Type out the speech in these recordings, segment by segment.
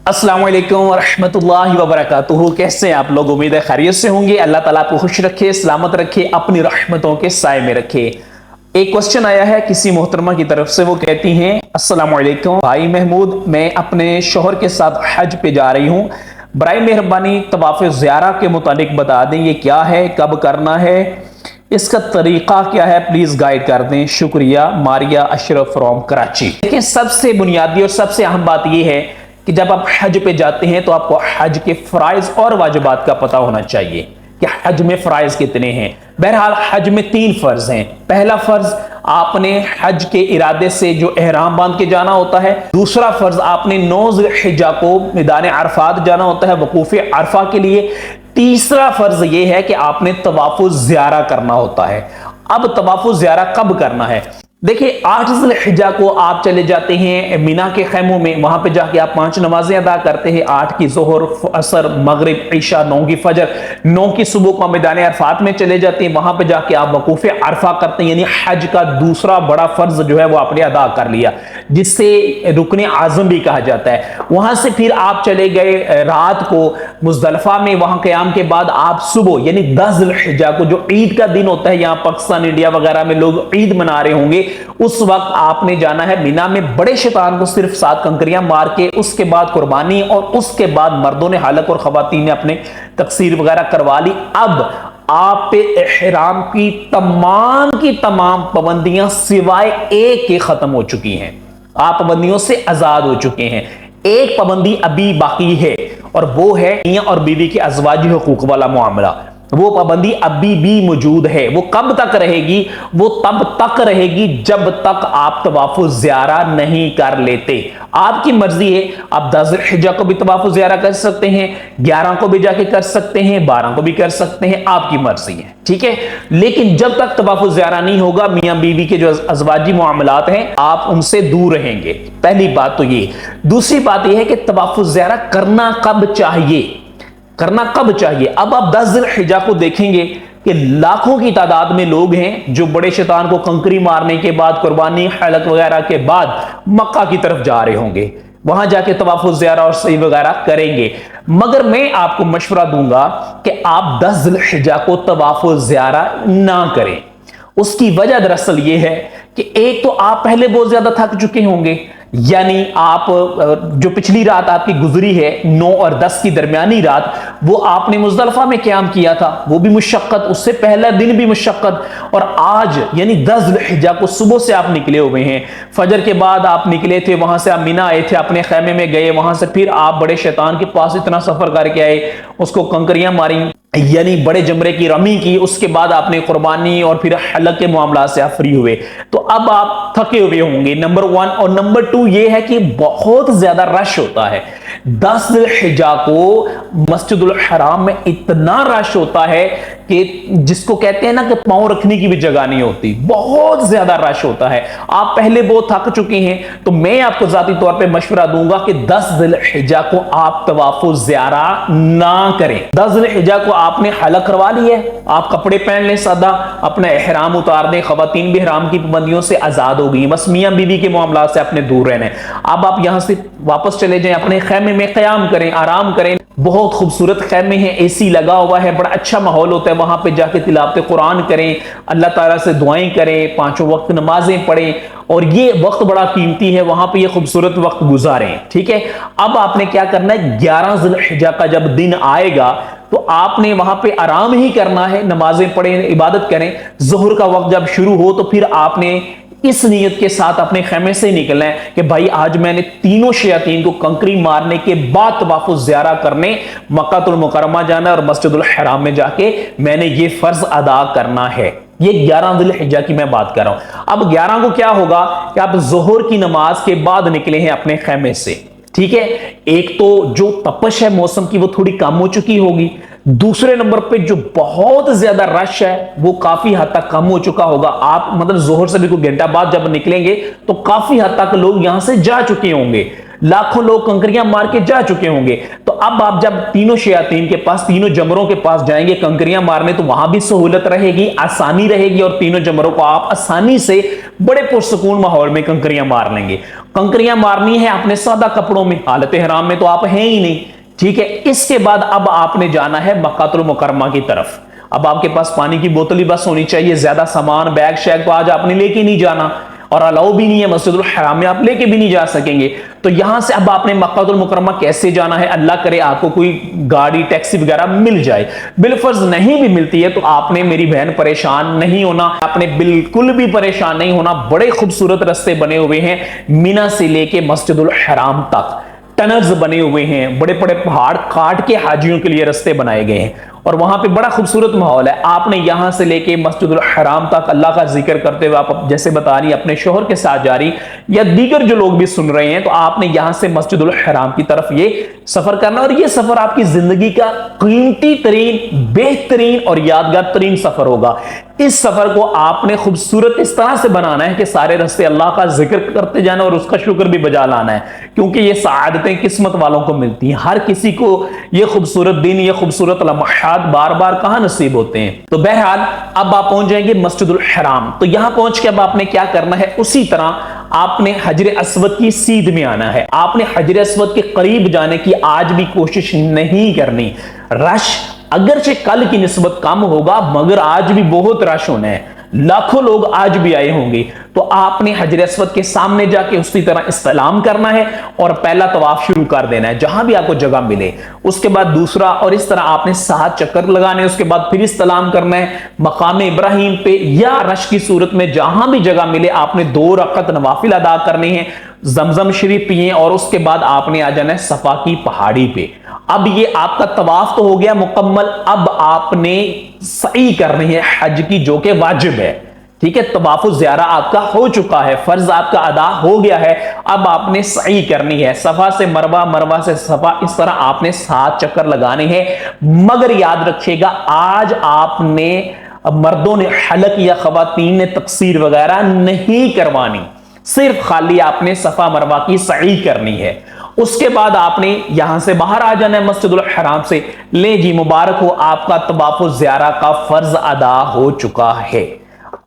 अस्सलाम वालेकुम वरहमतुल्लाहि वबरकातुहू। कैसे हैं आप लोग? उम्मीद है खैरियत से होंगे। अल्लाह ताला आपको खुश रखे, सलामत रखे, अपनी रहमतों के साए में रखे। एक क्वेश्चन आया है किसी मोहतरमा की तरफ से। वो कहती हैं, अस्सलाम वालेकुम भाई महमूद, मैं अपने शोहर के साथ हज पे जा रही हूँ, बराए मेहरबानी तवाफ ज़ियारा के मुतालिक बता दें, ये क्या है, कब करना है, इसका तरीका क्या है, प्लीज गाइड कर दें, शुक्रिया। मारिया अशरफ फ्रॉम कराची। देखिए, सबसे बुनियादी और सबसे अहम बात यह है कि जब आप हज पे जाते हैं तो आपको हज के फराइज और वाजिबात का पता होना चाहिए कि हज में फराइज कितने हैं। बहरहाल हज में 3 फर्ज हैं। पहला फर्ज, आपने हज के इरादे से जो एहराम बांध के जाना होता है। दूसरा फर्ज, आपने 9 ज़िलहिज्जा को मैदान अरफात जाना होता है वकूफ अरफा के लिए। तीसरा फर्ज यह है कि आपने तवाफुल ज़ियारा करना होता है। अब तवाफुल ज़ियारा कब करना है? देखिए, 8 ज़िलहिज्जा को आप चले जाते हैं मीना के खैमों में, वहां पे जाके आप 5 नमाजें अदा करते हैं। 8 की ज़ोहर, असर, मगरिब, ईशा, 9 की फजर, 9 की सुबह को मैदान अरफात में चले जाते हैं। वहां पे जाके आप वकूफ अरफा करते हैं, यानी हज का दूसरा बड़ा फर्ज जो है वो आपने अदा कर लिया, जिससे रुकने आज़म भी कहा जाता है। वहां से फिर आप चले गए रात को मुज़दलिफा में, वहां क़याम के बाद आप सुबह यानी 10 ज़िलहिज्जा को, जो ईद का दिन होता है, यहाँ पाकिस्तान इंडिया वगैरह में लोग ईद मना रहे होंगे, उस वक्त आपने जाना है मीना में बड़े शैतान को सिर्फ 7 कंकरियां मार के, उसके बाद कुर्बानी और उसके बाद मर्दों ने हालक और खवातीन ने अपने तकसीर वगैरह करवा ली। अब आप पे एहराम की तमाम पाबंदियां सिवाय एक के खत्म हो चुकी हैं। आप पाबंदियों से आजाद हो चुके हैं। एक पाबंदी अभी बाकी है और वो है मियां और बीवी के अज़वाजी हुकूक वाला मामला। वो पाबंदी अभी भी मौजूद है। वो कब तक रहेगी? वो तब तक रहेगी जब तक आप तवाफुल ज़ियारा नहीं कर लेते। आपकी मर्जी है, आप 10 ज़िलहिज्जा को भी तवाफुल ज़ियारा कर सकते हैं, 11 को भी जाके कर सकते हैं, 12 को भी कर सकते हैं, आपकी मर्जी है, ठीक है। लेकिन जब तक तवाफुल ज़ियारा नहीं होगा, मियां बीवी के जो अज़वाजी मामलात हैं, आप उनसे दूर रहेंगे। पहली बात तो ये। दूसरी बात यह है कि तवाफुल ज़ियारा करना कब चाहिए? अब आप 10 ज़िलहिज्जा को देखेंगे कि लाखों की तादाद में लोग हैं जो बड़े शैतान को कंकरी मारने के बाद, कुर्बानी, हलक वगैरह के बाद मक्का की तरफ जा रहे होंगे, वहां जाके तवाफुल ज़ियारा और सही वगैरह करेंगे। मगर मैं आपको मशवरा दूंगा कि आप 10 ज़िलहिज्जा को तवाफुल ज़ियारा ना करें। उसकी वजह दरअसल ये है कि एक तो आप पहले बहुत ज्यादा थक चुके होंगे, यानी आप जो पिछली रात आपकी गुजरी है 9 और 10 की दरमियानी रात, वो आपने मुज़दलिफा में क़याम किया था, वो भी मुशक्क़त, उससे पहला दिन भी मुशक्क़त, और आज यानी 10 ज़िलहिज्जा को सुबह से आप निकले हुए हैं। फजर के बाद आप निकले थे, वहां से आप मीना आए थे, अपने खैमे में गए, वहां से फिर आप बड़े शैतान के पास इतना सफर करके आए, उसको कंकरियां मारी, यानी बड़े जमरे की रमी की, उसके बाद आपने कुर्बानी और फिर हलक के मामला से आप फ्री हुए। तो अब आप थके हुए होंगे, नंबर 1। और नंबर 2 ये है कि बहुत ज्यादा रश होता है। 10 ज़िलहिज्जा को मस्जिदुल हराम में इतना रश होता है कि जिसको कहते हैं ना कि पांव रखने की भी जगह नहीं होती, बहुत ज्यादा रश होता है। आप पहले बहुत थक चुके हैं, तो मैं आपको जाती तौर पे मशवरा दूंगा कि 10 ज़िलहिज्जा को आप तवाफुल ज़ियारा ना करें। 10 ज़िलहिज्जा को आपने हलक करवा लिया है, आप कपड़े पहन लें सादा, अपना एहराम उतार दें, खवातीन भी एहराम की पाबंदियों से आजाद हो गई, बस मियां बीवी के मामला से अपने दूर रहना है। अब आप यहां से वापस चले जाएं, अपने खैमे में क़याम करें, आराम करें। बहुत खूबसूरत खैमे हैं, एसी लगा हुआ है, बड़ा अच्छा माहौल होता है। वहां पे जाके तिलावत कुरान करें, अल्लाह ताला से दुआएं करें, 5 वक्त नमाजें पढ़ें, और ये वक्त बड़ा कीमती है, वहां पे ये खूबसूरत वक्त गुजारें, ठीक है। अब आपने क्या करना है, 11 ज़िलहिज्जा का जब दिन आएगा तो आपने वहां पे आराम ही करना है, नमाजें पढ़ें, इबादत करें। ज़ोहर का वक्त जब शुरू हो तो फिर आपने इस नीयत के साथ अपने खैमे से निकलना है कि भाई आज मैंने तीनों शयातीन को कंकरी मारने के बाद तवाफुल ज़ियारा करने मक्कातुल मुकर्रमा जाना और मस्जिदुल हराम में जाके मैंने ये फर्ज अदा करना है। ये 11 ज़िलहिज्जा की मैं बात कर रहा हूं। अब 11 को क्या होगा कि आप ज़ोहर की नमाज के बाद निकले हैं अपने खैमे से, ठीक है। एक तो जो तपश है मौसम की वो थोड़ी कम हो चुकी होगी, दूसरे नंबर पे जो बहुत ज्यादा रश है वो काफी हद तक कम हो चुका होगा। आप मतलब जोहर से भी कोई घंटा बाद जब निकलेंगे तो काफी हद तक लोग यहां से जा चुके होंगे। لاکھوں لوگ کنکریاں مار کے جا چکے ہوں گے. تو اب آپ جب تینوں شیاطین کے پاس، تینوں جمروں کے پاس جائیں گے کنکریاں مارنے، تو وہاں بھی سہولت رہے گی، آسانی رہے گی، اور تینوں جمروں کو آپ آسانی سے بڑے پرسکون ماحول میں کنکریاں مار لیں گے. کنکریاں مارنی ہے اپنے سادہ کپڑوں میں، حالت احرام میں تو آپ ہیں ہی نہیں. ٹھیک ہے، اس کے بعد اب آپ نے جانا ہے مکہ المکرمہ کی طرف. اب آپ کے پاس پانی کی بوتل ہی بس ہونی چاہیے، زیادہ سامان بیگ شیگ تو آج آپ نے لے کے نہیں جانا، اور الاؤ بھی نہیں ہے، مسجد الحرام میں آپ لے کے بھی نہیں جا سکیں گے. تو یہاں سے اب آپ نے مکہ المکرمہ کیسے جانا ہے؟ اللہ کرے آپ کو کوئی گاڑی ٹیکسی وغیرہ مل جائے، بالفرض نہیں بھی ملتی ہے تو آپ نے میری بہن پریشان نہیں ہونا، آپ نے بالکل بھی پریشان نہیں ہونا. بڑے خوبصورت راستے بنے ہوئے ہیں مینا سے لے کے مسجد الحرام تک، ٹنلز بنے ہوئے ہیں، بڑے بڑے پہاڑ کاٹ کے حاجیوں کے لیے راستے بنائے گئے ہیں، اور وہاں پہ بڑا خوبصورت ماحول ہے. آپ نے یہاں سے لے کے مسجد الحرام تک اللہ کا ذکر کرتے ہوئے، آپ جیسے بتا رہی اپنے شوہر کے ساتھ جا رہی، یا دیگر جو لوگ بھی سن رہے ہیں، تو آپ نے یہاں سے مسجد الحرام کی طرف یہ سفر کرنا. اور یہ سفر آپ کی زندگی کا قیمتی ترین، بہترین اور یادگار ترین سفر ہوگا. اس سفر کو آپ نے خوبصورت اس طرح سے بنانا ہے کہ سارے راستے اللہ کا ذکر کرتے جانا اور اس کا شکر بھی بجا لانا ہے، کیونکہ یہ سعادتیں قسمت والوں کو ملتی ہیں. ہر کسی کو یہ خوبصورت دن، یہ خوبصورت لمحات بار بار کہاں نصیب ہوتے ہیں. تو بہرحال اب آپ پہنچ جائیں گے مسجد الحرام. تو یہاں پہنچ کے اب آپ نے کیا کرنا ہے؟ اسی طرح آپ نے حجر اسود کی سیدھ میں آنا ہے. آپ نے حجر اسود کے قریب جانے کی آج بھی کوشش نہیں کرنی. رش اگرچہ کل کی نسبت کم ہوگا، مگر آج بھی بہت رش ہونا ہے، لاکھوں لوگ آج بھی آئے ہوں گے. تو آپ نے حجر اسود کے سامنے جا کے اسی طرح استلام کرنا ہے اور پہلا طواف شروع کر دینا ہے جہاں بھی آپ کو جگہ ملے. اس کے بعد دوسرا، اور اس طرح آپ نے 7 چکر لگانے. اس کے بعد پھر استلام کرنا ہے مقام ابراہیم پہ، یا رش کی صورت میں جہاں بھی جگہ ملے آپ نے 2 رکعت نوافل ادا کرنی ہے، زمزم شریف پیئیں، اور اس کے بعد آپ نے آ جانا ہے صفا کی پہاڑی پہ. اب یہ آپ کا طواف تو ہو گیا مکمل. اب آپ نے سعی کرنی ہے حج کی، جو کہ واجب ہے. ٹھیک ہے، طواف الزیارہ آپ کا ہو چکا ہے، فرض آپ کا ادا ہو گیا ہے. اب آپ نے سعی کرنی ہے، صفا سے مروہ، مروہ سے صفا، اس طرح آپ نے 7 چکر لگانے ہیں. مگر یاد رکھیے گا، آج آپ نے، مردوں نے حلق یا خواتین نے تقصیر وغیرہ نہیں کروانی، صرف خالی آپ نے صفا مروہ کی سعی کرنی ہے. اس کے بعد آپ نے یہاں سے باہر آ جانا ہے مسجد الحرام سے. لے جی، مبارک ہو، آپ کا طواف الزیارہ کا فرض ادا ہو چکا ہے.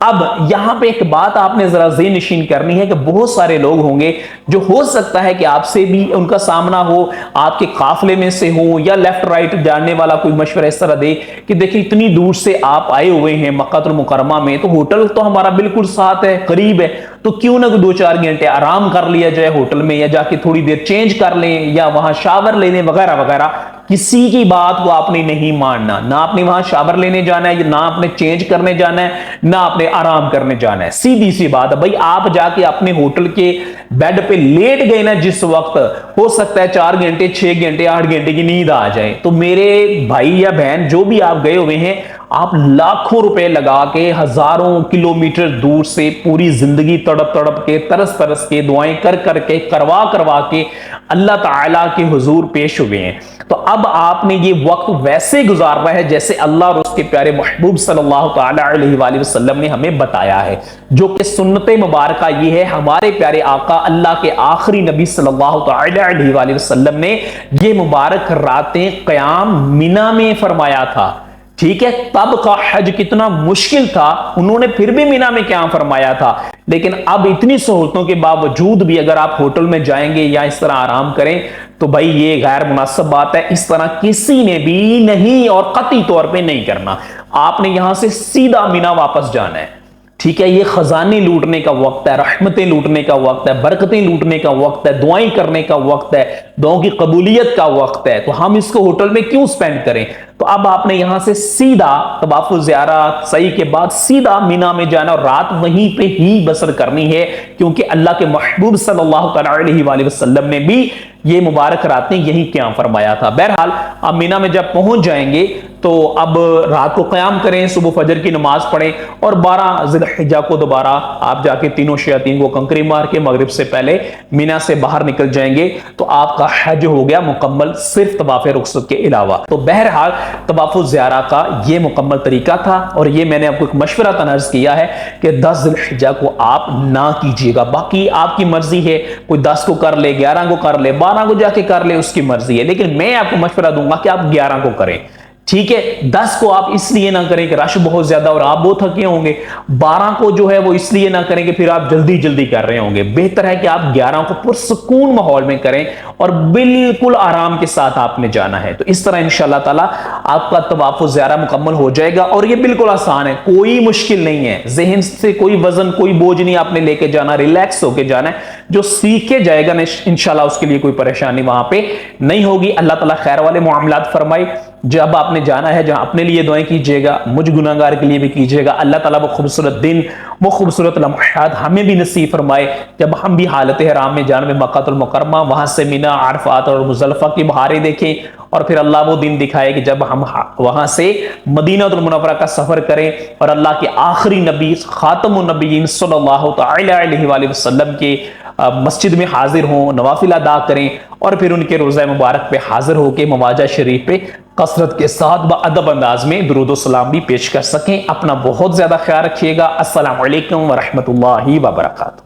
اب یہاں پہ ایک بات آپ نے ذرا ذہن نشین کرنی ہے کہ بہت سارے لوگ ہوں گے جو ہو سکتا ہے کہ آپ سے بھی ان کا سامنا ہو، آپ کے قافلے میں سے ہوں، یا لیفٹ رائٹ جاننے والا کوئی مشورہ اس طرح دے کہ دیکھیں اتنی دور سے آپ آئے ہوئے ہیں مکہ المکرمہ میں، تو ہوٹل تو ہمارا بالکل ساتھ ہے، قریب ہے، تو کیوں نہ 2-4 گھنٹے آرام کر لیا جائے ہوٹل میں، یا جا کے تھوڑی دیر چینج کر لیں، یا وہاں شاور لے لیں وغیرہ وغیرہ. کسی کی بات کو آپ نے نہیں ماننا، نہ آپ نے وہاں شاور لینے جانا ہے، نہ آپ نے چینج کرنے جانا ہے، نہ آپ نے آرام کرنے جانا ہے. سیدھی سی بات ہے بھائی، آپ جا کے اپنے ہوٹل کے بیڈ پہ لیٹ گئے نا، جس وقت ہو سکتا ہے 4 گھنٹے 6 گھنٹے 8 گھنٹے کی نیند آ جائے، تو میرے بھائی یا بہن جو بھی آپ گئے ہوئے ہیں، آپ لاکھوں روپے لگا کے ہزاروں کلومیٹر دور سے پوری زندگی تڑپ تڑپ کے، ترس ترس کے، دعائیں کر کر کے، کروا کے اللہ تعالیٰ کے حضور پیش ہوئے ہیں. تو اب آپ نے یہ وقت ویسے گزارنا ہے جیسے اللہ اور اس کے پیارے محبوب صلی اللہ تعالی علیہ وآلہ وسلم نے ہمیں بتایا ہے، جو کہ سنت مبارکہ یہ ہے. ہمارے پیارے آقا اللہ کے آخری نبی صلی اللہ تعالی علیہ وآلہ وسلم نے یہ مبارک راتیں قیام مینا میں فرمایا تھا. ٹھیک ہے، تب کا حج کتنا مشکل تھا، انہوں نے پھر بھی مینا میں قیام فرمایا تھا. لیکن اب اتنی سہولتوں کے باوجود بھی اگر آپ ہوٹل میں جائیں گے یا اس طرح آرام کریں تو بھائی یہ غیر مناسب بات ہے. اس طرح کسی نے بھی نہیں اور قطعی طور پہ نہیں کرنا. آپ نے یہاں سے سیدھا مینا واپس جانا ہے. ٹھیک ہے، یہ خزانے لوٹنے کا وقت ہے، رحمتیں لوٹنے کا وقت ہے، برکتیں لوٹنے کا وقت ہے، دعائیں کرنے کا وقت ہے، دعاؤں کی قبولیت کا وقت ہے. تو ہم اس کو ہوٹل میں کیوں سپینڈ کریں؟ تو اب آپ نے یہاں سے سیدھا طواف الزیارہ سعی کے بعد سیدھا مینا میں جانا اور رات وہیں پہ ہی بسر کرنی ہے، کیونکہ اللہ کے محبوب صلی اللہ تعالی علیہ وآلہ وسلم نے بھی یہ مبارک راتیں یہی قیام فرمایا تھا. بہرحال اب مینا میں جب پہنچ جائیں گے تو اب رات کو قیام کریں، صبح فجر کی نماز پڑھیں، اور 12 ذی الحجہ کو دوبارہ آپ جا کے تینوں شیاطین کو کنکری مار کے مغرب سے پہلے مینا سے باہر نکل جائیں گے. تو آپ کا आपका हज हो गया मुकम्मल सिर्फ तवाफ रुखसत के अलावा। तो बहरहाल तवाफ ज़ियारा का ये मुकम्मल तरीका था और ये मैंने आपको एक मशवरा तनर्ज किया है कि 10 ज़िलहिज्जा को आप ना कीजिएगा। बाकी आपकी मर्जी है, कोई 10 को कर ले, 11 को कर ले, 12 को जाके कर ले, उसकी मर्जी है, लेकिन मैं आपको मशवरा दूंगा कि आप 11 को करें। ठीक है, 10 को आप इसलिए ना करें कि रश बहुत ज्यादा और आप बहुत थके होंगे। 12 को जो है वो इसलिए ना करें कि फिर आप जल्दी जल्दी कर रहे होंगे। बेहतर है कि आप 11 को पुरसकून माहौल में करें और बिल्कुल आराम के साथ आपने जाना है। तो इस तरह इंशाअल्लाह ताला आपका तवाफ ज़ियारा मुकम्मल हो जाएगा और ये बिल्कुल आसान है, कोई मुश्किल नहीं है। जहन से कोई वजन, कोई बोझ नहीं आपने लेके जाना, रिलैक्स होके जाना है। जो सीख के जाएगा ना इंशाअल्लाह उसके लिए कोई परेशानी वहां पे नहीं होगी। अल्लाह ताला खैर वाले मामलात फरमाए। जब आपने जाना है जहां अपने लिए दुआएं कीजिएगा, मुझ गुनाहगार के लिए भी कीजिएगा। अल्लाह ताला वो खूबसूरत दिन, वो खूबसूरत लम्हात हमें भी नसीब फरमाए जब हम भी हालत हराम में जान में मक्कातुल मुकर्रमा, वहां से मिना, अरफात और मुज़ल्लफ़ा की बहारें देखें और फिर अल्लाह वो दिन दिखाए कि जब हम वहां से मदीनातुल मुनव्वरा का सफर करें और अल्लाह के आखिरी नबी खातमुन नबिय्यीन सल्लल्लाहु तआला अलैहि वसल्लम के मस्जिद में हाजिर हों, नवाफिल अदा करें और फिर उनके रोज़ा मुबारक पे हाजिर होकर मवाजा शरीफ पे कसरत के साथ बअदब अंदाज में दुरूद व सलाम भी पेश कर सकें। अपना बहुत ज्यादा ख्याल रखिएगा। अस्सलामु अलैकुम व रहमतुल्लाहि व बरकातुहू।